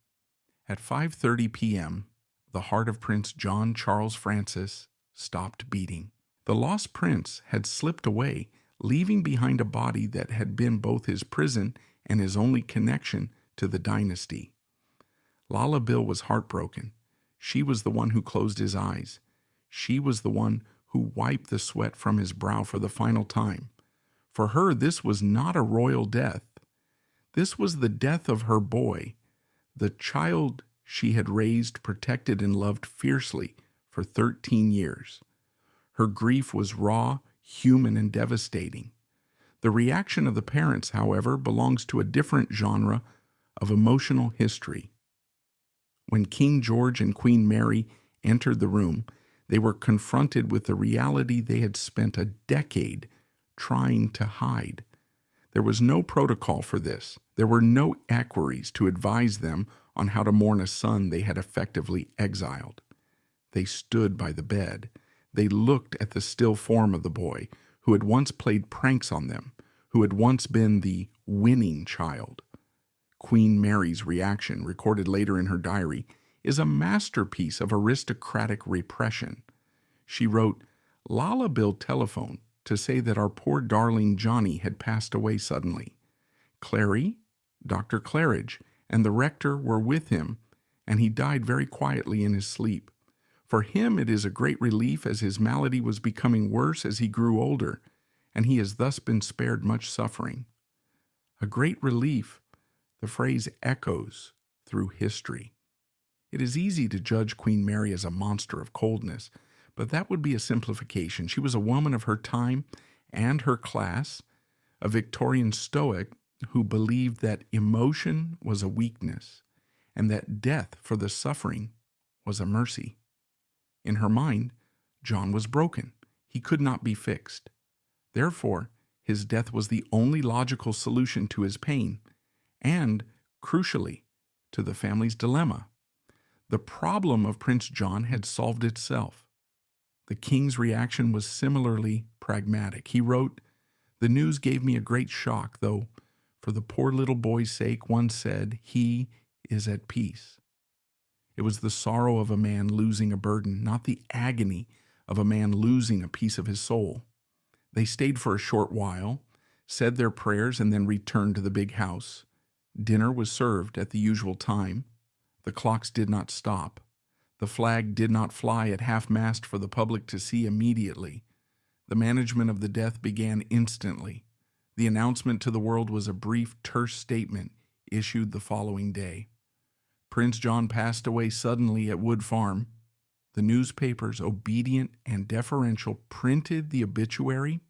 At 5:30 p.m., the heart of Prince John Charles Francis stopped beating. The lost prince had slipped away, leaving behind a body that had been both his prison and his only connection to the dynasty. Lala Bill was heartbroken. She was the one who closed his eyes. She was the one who wiped the sweat from his brow for the final time. For her, this was not a royal death. This was the death of her boy, the child she had raised, protected, and loved fiercely for 13 years. Her grief was raw, human, and devastating. The reaction of the parents, however, belongs to a different genre of emotional history. When King George and Queen Mary entered the room, they were confronted with the reality they had spent a decade trying to hide. There was no protocol for this. There were no equerries to advise them on how to mourn a son they had effectively exiled. They stood by the bed. They looked at the still form of the boy who had once played pranks on them, who had once been the winning child. Queen Mary's reaction, recorded later in her diary, is a masterpiece of aristocratic repression. She wrote, "Lala Bill telephoned to say that our poor darling Johnny had passed away suddenly. Clary, Dr. Claridge, and the rector were with him, and he died very quietly in his sleep. For him it is a great relief, as his malady was becoming worse as he grew older, and he has thus been spared much suffering." A great relief. The phrase echoes through history. It is easy to judge Queen Mary as a monster of coldness, but that would be a simplification. She was a woman of her time and her class, a Victorian Stoic who believed that emotion was a weakness and that death for the suffering was a mercy. In her mind, John was broken. He could not be fixed. Therefore, his death was the only logical solution to his pain and, crucially, to the family's dilemma. The problem of Prince John had solved itself. The king's reaction was similarly pragmatic. He wrote, "The news gave me a great shock, though for the poor little boy's sake, one said, he is at peace." It was the sorrow of a man losing a burden, not the agony of a man losing a piece of his soul. They stayed for a short while, said their prayers, and then returned to the big house. Dinner was served at the usual time. The clocks did not stop. The flag did not fly at half-mast for the public to see immediately. The management of the death began instantly. The announcement to the world was a brief, terse statement issued the following day. Prince John passed away suddenly at Wood Farm. The newspapers, obedient and deferential, printed the obituary.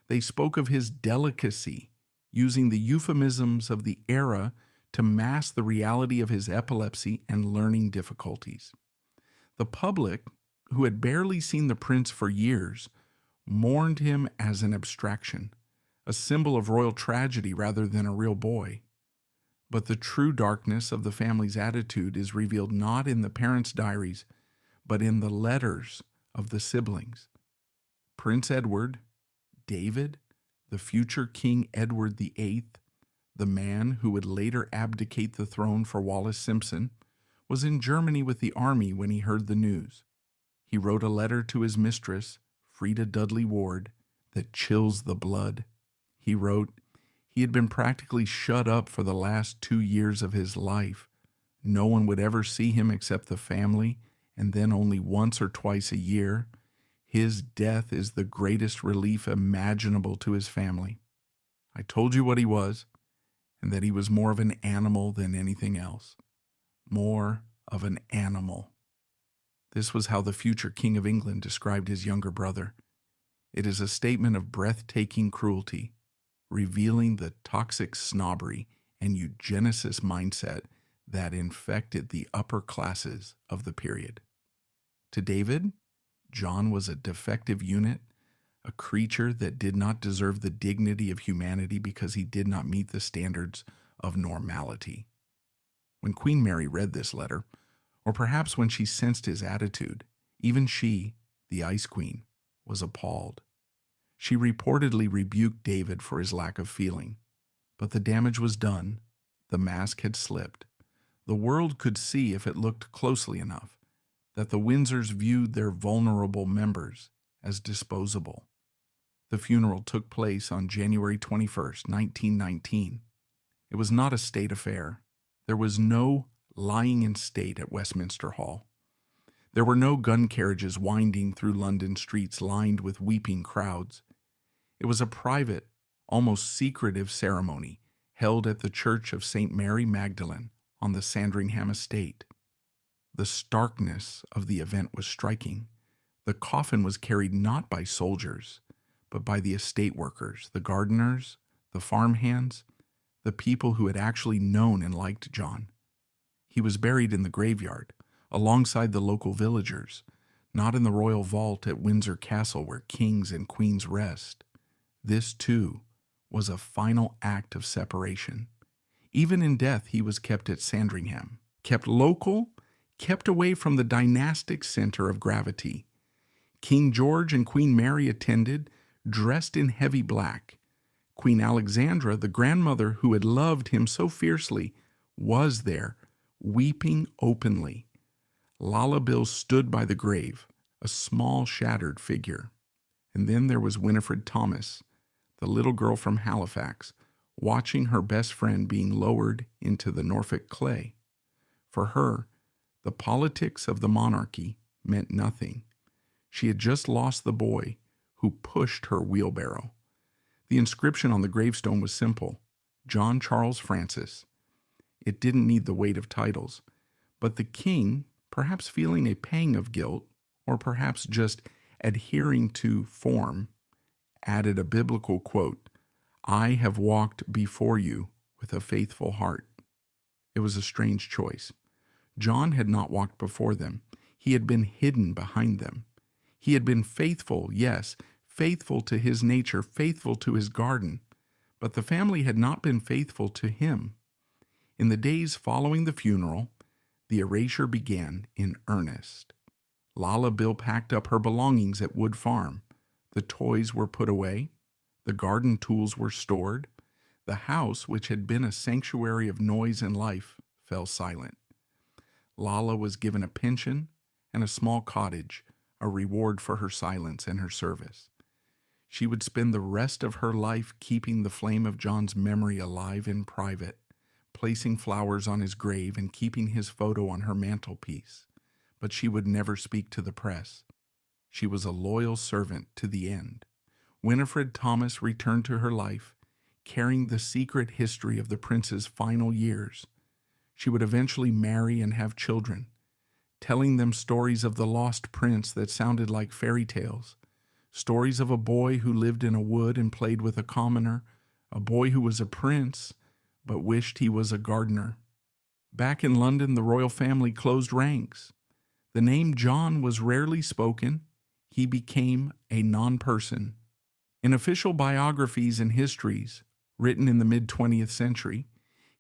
They spoke of his delicacy, using the euphemisms of the era to mask the reality of his epilepsy and learning difficulties. The public, who had barely seen the prince for years, mourned him as an abstraction, a symbol of royal tragedy rather than a real boy. But the true darkness of the family's attitude is revealed not in the parents' diaries, but in the letters of the siblings. Prince Edward, David, the future King Edward VIII, the man who would later abdicate the throne for Wallace Simpson, was in Germany with the army when he heard the news. He wrote a letter to his mistress, Frida Dudley Ward, that chills the blood. He wrote, he had been practically shut up for the last 2 years of his life. No one would ever see him except the family, and then only once or twice a year. His death is the greatest relief imaginable to his family. I told you what he was, and that he was more of an animal than anything else. More of an animal. This was how the future King of England described his younger brother. It is a statement of breathtaking cruelty, revealing the toxic snobbery and eugenicist mindset that infected the upper classes of the period. To David, John was a defective unit, a creature that did not deserve the dignity of humanity because he did not meet the standards of normality. When Queen Mary read this letter, or perhaps when she sensed his attitude, even she, the Ice Queen, was appalled. She reportedly rebuked David for his lack of feeling, but the damage was done. The mask had slipped. The world could see, if it looked closely enough, that the Windsors viewed their vulnerable members as disposable. The funeral took place on January 21st, 1919. It was not a state affair. There was no lying in state at Westminster Hall. There were no gun carriages winding through London streets lined with weeping crowds. It was a private, almost secretive ceremony held at the Church of St. Mary Magdalene on the Sandringham estate. The starkness of the event was striking. The coffin was carried not by soldiers, but by the estate workers, the gardeners, the farmhands, the people who had actually known and liked John. He was buried in the graveyard, alongside the local villagers, not in the royal vault at Windsor Castle where kings and queens rest. This, too, was a final act of separation. Even in death, he was kept at Sandringham, kept local, kept away from the dynastic center of gravity. King George and Queen Mary attended, dressed in heavy black. Queen Alexandra, the grandmother who had loved him so fiercely, was there, weeping openly. Lala Bill stood by the grave, a small shattered figure. And then there was Winifred Thomas, the little girl from Halifax, watching her best friend being lowered into the Norfolk clay. For her, the politics of the monarchy meant nothing. She had just lost the boy who pushed her wheelbarrow. The inscription on the gravestone was simple, John Charles Francis. It didn't need the weight of titles, but the king, perhaps feeling a pang of guilt, or perhaps just adhering to form, added a biblical quote, "I have walked before you with a faithful heart." It was a strange choice. John had not walked before them. He had been hidden behind them. He had been faithful, yes, faithful to his nature, faithful to his garden, but the family had not been faithful to him. In the days following the funeral, the erasure began in earnest. Lala Bill packed up her belongings at Wood Farm. The toys were put away. The garden tools were stored. The house, which had been a sanctuary of noise and life, fell silent. Lala was given a pension and a small cottage, a reward for her silence and her service. She would spend the rest of her life keeping the flame of John's memory alive in private, placing flowers on his grave and keeping his photo on her mantelpiece. But she would never speak to the press. She was a loyal servant to the end. Winifred Thomas returned to her life, carrying the secret history of the prince's final years. She would eventually marry and have children, telling them stories of the lost prince that sounded like fairy tales, stories of a boy who lived in a wood and played with a commoner, a boy who was a prince but wished he was a gardener. Back in London, the royal family closed ranks. The name John was rarely spoken. He became a non-person. In official biographies and histories written in the mid-20th century,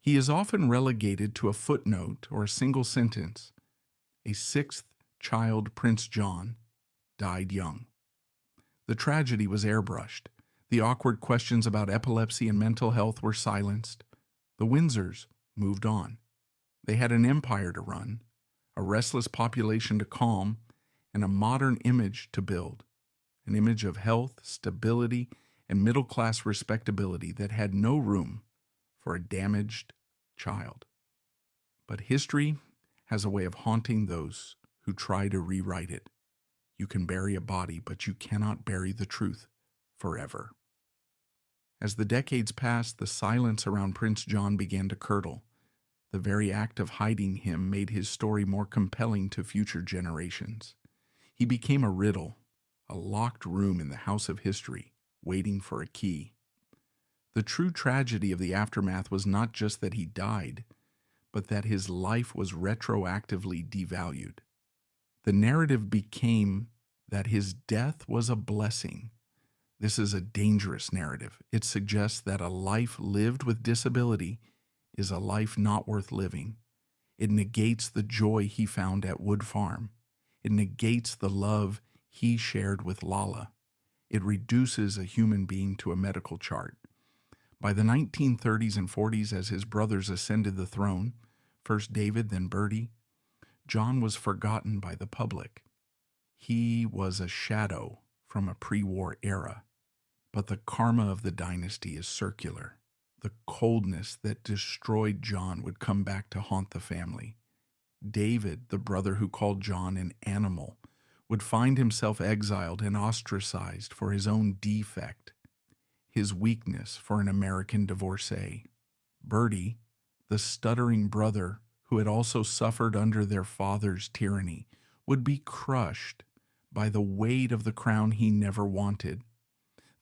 he is often relegated to a footnote or a single sentence. A sixth child, Prince John, died young. The tragedy was airbrushed. The awkward questions about epilepsy and mental health were silenced. The Windsors moved on. They had an empire to run, a restless population to calm, and a modern image to build, an image of health, stability, and middle-class respectability that had no room for a damaged child. But history has a way of haunting those who try to rewrite it. You can bury a body, but you cannot bury the truth forever. As the decades passed, the silence around Prince John began to curdle. The very act of hiding him made his story more compelling to future generations. He became a riddle, a locked room in the House of History, waiting for a key. The true tragedy of the aftermath was not just that he died, but that his life was retroactively devalued. The narrative became that his death was a blessing. This is a dangerous narrative. It suggests that a life lived with disability is a life not worth living. It negates the joy he found at Wood Farm. It negates the love he shared with Lala. It reduces a human being to a medical chart. By the 1930s and 40s, as his brothers ascended the throne, first David, then Bertie, John was forgotten by the public. He was a shadow from a pre-war era. But the karma of the dynasty is circular. The coldness that destroyed John would come back to haunt the family. David, the brother who called John an animal, would find himself exiled and ostracized for his own defect, his weakness for an American divorcee. Bertie, the stuttering brother who had also suffered under their father's tyranny, would be crushed by the weight of the crown he never wanted.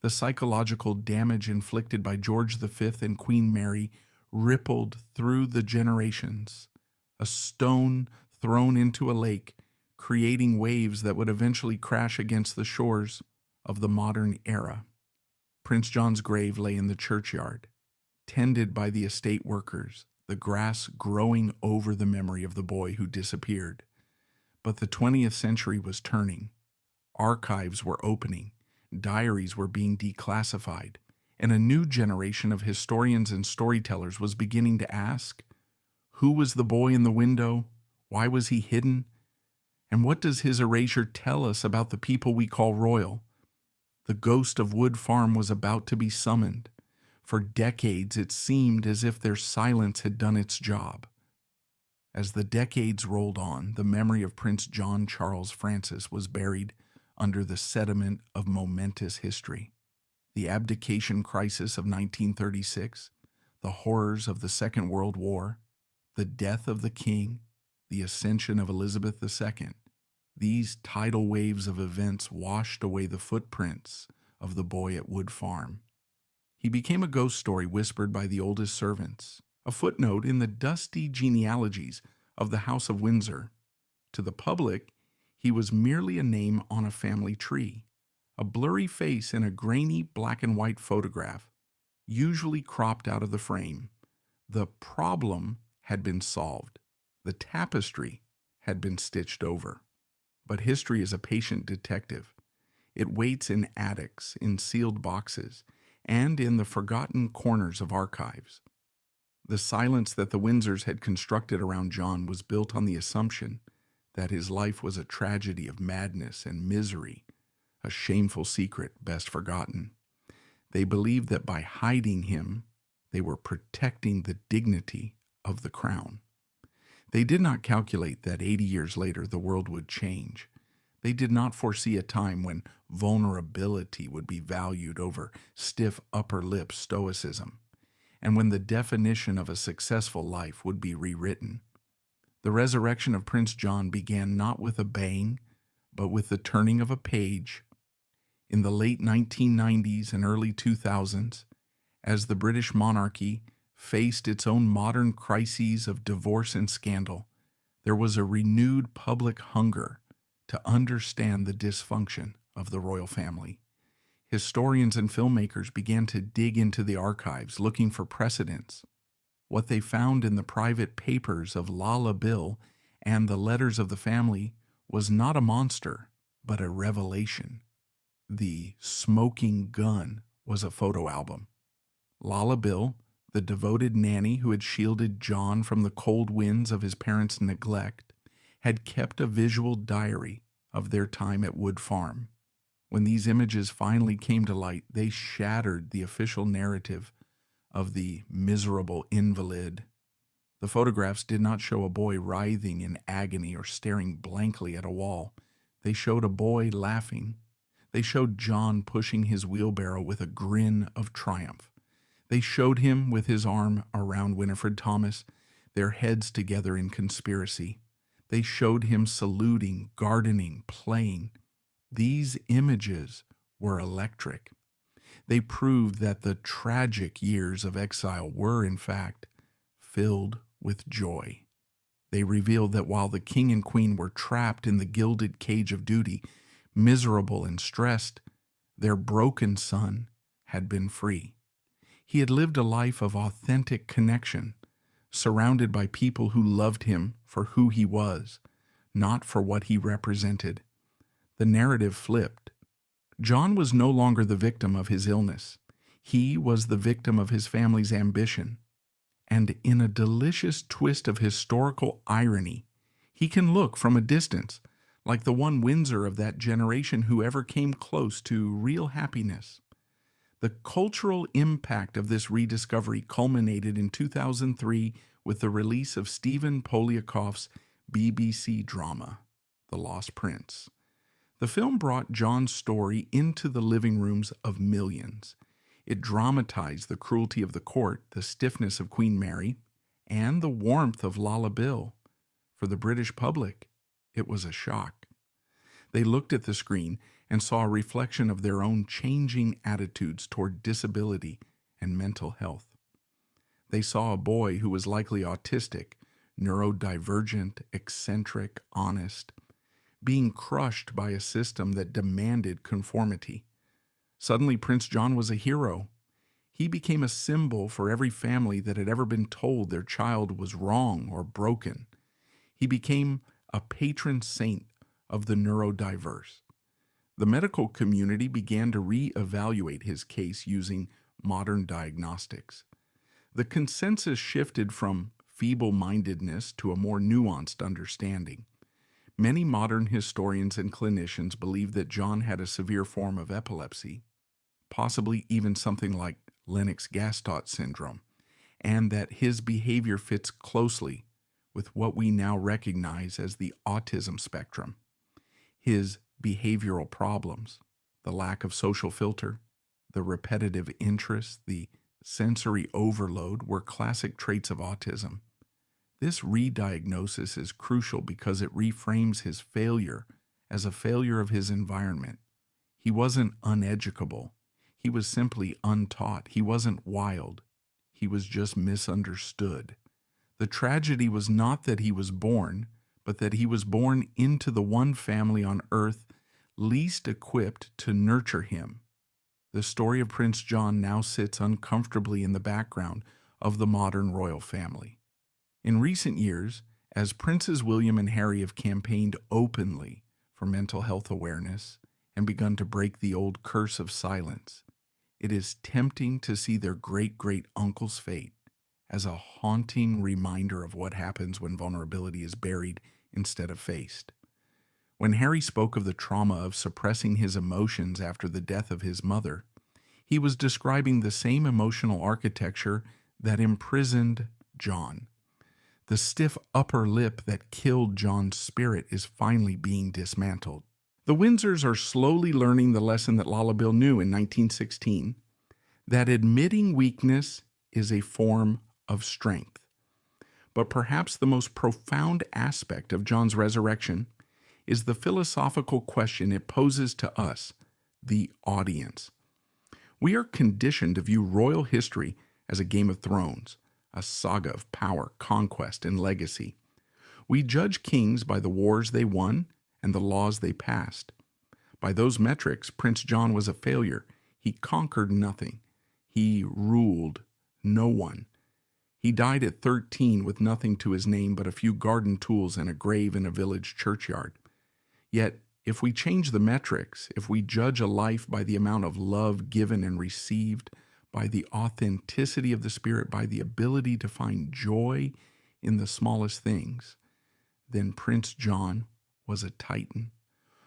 The psychological damage inflicted by George V and Queen Mary rippled through the generations. A stone thrown into a lake, creating waves that would eventually crash against the shores of the modern era. Prince John's grave lay in the churchyard, tended by the estate workers, the grass growing over the memory of the boy who disappeared. But the 20th century was turning. Archives were opening. Diaries were being declassified, and a new generation of historians and storytellers was beginning to ask, who was the boy in the window? Why was he hidden? And what does his erasure tell us about the people we call royal? The ghost of Wood Farm was about to be summoned. For decades, it seemed as if their silence had done its job. As the decades rolled on, the memory of Prince John Charles Francis was buried under the sediment of momentous history. The abdication crisis of 1936, the horrors of the Second World War, the death of the king, the ascension of Elizabeth II. These tidal waves of events washed away the footprints of the boy at Wood Farm. He became a ghost story whispered by the oldest servants, a footnote in the dusty genealogies of the House of Windsor. To the public, he was merely a name on a family tree, a blurry face in a grainy black and white photograph, usually cropped out of the frame. The problem had been solved. The tapestry had been stitched over. But history is a patient detective. It waits in attics, in sealed boxes, and in the forgotten corners of archives. The silence that the Windsors had constructed around John was built on the assumption that his life was a tragedy of madness and misery, a shameful secret best forgotten. They believed that by hiding him, they were protecting the dignity of the crown. They did not calculate that 80 years later the world would change. They did not foresee a time when vulnerability would be valued over stiff upper lip stoicism, and when the definition of a successful life would be rewritten. The resurrection of Prince John began not with a bang, but with the turning of a page. In the late 1990s and early 2000s, as the British monarchy faced its own modern crises of divorce and scandal, there was a renewed public hunger to understand the dysfunction of the royal family. Historians and filmmakers began to dig into the archives looking for precedents. What they found in the private papers of Lala Bill and the letters of the family was not a monster, but a revelation. The Smoking Gun was a photo album. Lala Bill, the devoted nanny who had shielded John from the cold winds of his parents' neglect, had kept a visual diary of their time at Wood Farm. When these images finally came to light, they shattered the official narrative of the miserable invalid. The photographs did not show a boy writhing in agony or staring blankly at a wall. They showed a boy laughing. They showed John pushing his wheelbarrow with a grin of triumph. They showed him with his arm around Winifred Thomas, their heads together in conspiracy. They showed him saluting, gardening, playing. These images were electric. They proved that the tragic years of exile were, in fact, filled with joy. They revealed that while the king and queen were trapped in the gilded cage of duty, miserable and stressed, their broken son had been free. He had lived a life of authentic connection, surrounded by people who loved him for who he was, not for what he represented. The narrative flipped. John was no longer the victim of his illness. He was the victim of his family's ambition. And in a delicious twist of historical irony, he can look from a distance like the one Windsor of that generation who ever came close to real happiness. The cultural impact of this rediscovery culminated in 2003 with the release of Stephen Polyakov's BBC drama, The Lost Prince. The film brought John's story into the living rooms of millions. It dramatized the cruelty of the court, the stiffness of Queen Mary, and the warmth of Lala Bill. For the British public, it was a shock. They looked at the screen and saw a reflection of their own changing attitudes toward disability and mental health. They saw a boy who was likely autistic, neurodivergent, eccentric, honest, being crushed by a system that demanded conformity. Suddenly, Prince John was a hero. He became a symbol for every family that had ever been told their child was wrong or broken. He became a patron saint of the neurodiverse. The medical community began to re-evaluate his case using modern diagnostics. The consensus shifted from feeble-mindedness to a more nuanced understanding. Many modern historians and clinicians believe that John had a severe form of epilepsy, possibly even something like Lennox-Gastaut syndrome, and that his behavior fits closely with what we now recognize as the autism spectrum. His behavioral problems, the lack of social filter, the repetitive interest, the sensory overload were classic traits of autism. This re-diagnosis is crucial because it reframes his failure as a failure of his environment. He wasn't uneducable. He was simply untaught. He wasn't wild. He was just misunderstood. The tragedy was not that he was born, but that he was born into the one family on earth least equipped to nurture him. The story of Prince John now sits uncomfortably in the background of the modern royal family. In recent years, as Princes William and Harry have campaigned openly for mental health awareness and begun to break the old curse of silence, it is tempting to see their great-great-uncle's fate as a haunting reminder of what happens when vulnerability is buried instead of faced. When Harry spoke of the trauma of suppressing his emotions after the death of his mother, he was describing the same emotional architecture that imprisoned John. The stiff upper lip that killed John's spirit is finally being dismantled. The Windsors are slowly learning the lesson that Lala Bill knew in 1916, that admitting weakness is a form of strength. But perhaps the most profound aspect of John's resurrection is the philosophical question it poses to us, the audience. We are conditioned to view royal history as a Game of Thrones, a saga of power, conquest, and legacy. We judge kings by the wars they won and the laws they passed. By those metrics, Prince John was a failure. He conquered nothing. He ruled no one. He died at 13 with nothing to his name but a few garden tools and a grave in a village churchyard. Yet, if we change the metrics, if we judge a life by the amount of love given and received, by the authenticity of the Spirit, by the ability to find joy in the smallest things, then Prince John was a titan,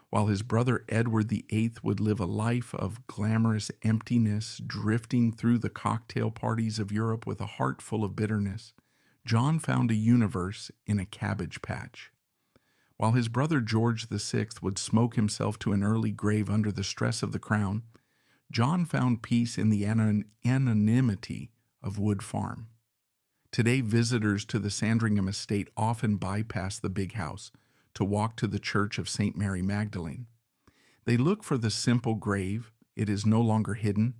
while his brother Edward VIII would live a life of glamorous emptiness, drifting through the cocktail parties of Europe with a heart full of bitterness. John found a universe in a cabbage patch. While his brother George VI would smoke himself to an early grave under the stress of the crown, John found peace in the anonymity of Wood Farm. Today, visitors to the Sandringham estate often bypass the big house to walk to the Church of St. Mary Magdalene. They look for the simple grave. It is no longer hidden.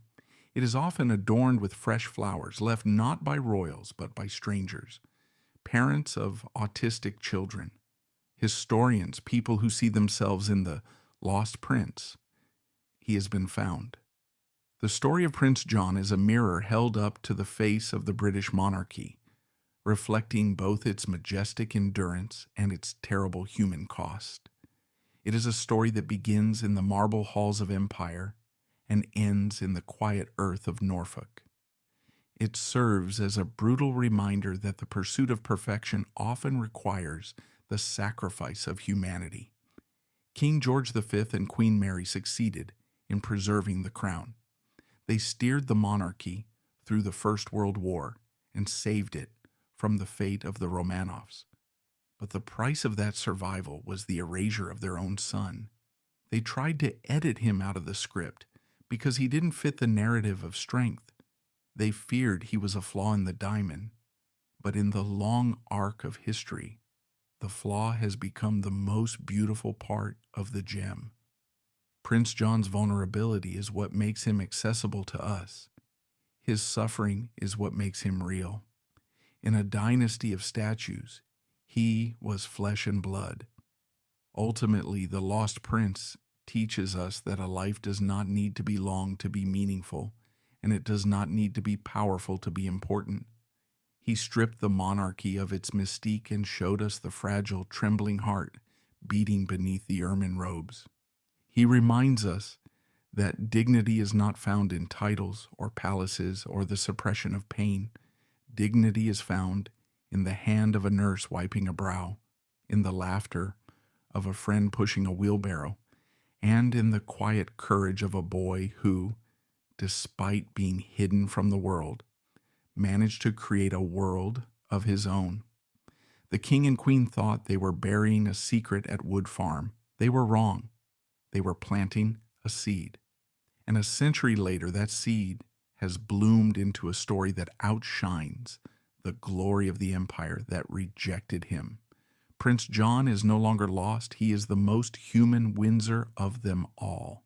It is often adorned with fresh flowers, left not by royals but by strangers, parents of autistic children, historians, people who see themselves in the lost prince. He has been found. The story of Prince John is a mirror held up to the face of the British monarchy, reflecting both its majestic endurance and its terrible human cost. It is a story that begins in the marble halls of empire and ends in the quiet earth of Norfolk. It serves as a brutal reminder that the pursuit of perfection often requires the sacrifice of humanity. King George V and Queen Mary succeeded in preserving the crown. They steered the monarchy through the First World War and saved it from the fate of the Romanovs. But the price of that survival was the erasure of their own son. They tried to edit him out of the script because he didn't fit the narrative of strength. They feared he was a flaw in the diamond. But in the long arc of history, the flaw has become the most beautiful part of the gem. Prince John's vulnerability is what makes him accessible to us. His suffering is what makes him real. In a dynasty of statues, he was flesh and blood. Ultimately, the lost prince teaches us that a life does not need to be long to be meaningful, and it does not need to be powerful to be important. He stripped the monarchy of its mystique and showed us the fragile, trembling heart beating beneath the ermine robes. He reminds us that dignity is not found in titles or palaces or the suppression of pain. Dignity is found in the hand of a nurse wiping a brow, in the laughter of a friend pushing a wheelbarrow, and in the quiet courage of a boy who, despite being hidden from the world, managed to create a world of his own. The king and queen thought they were burying a secret at Wood Farm. They were wrong. They were planting a seed. And a century later, that seed has bloomed into a story that outshines the glory of the empire that rejected him. Prince John is no longer lost. He is the most human Windsor of them all.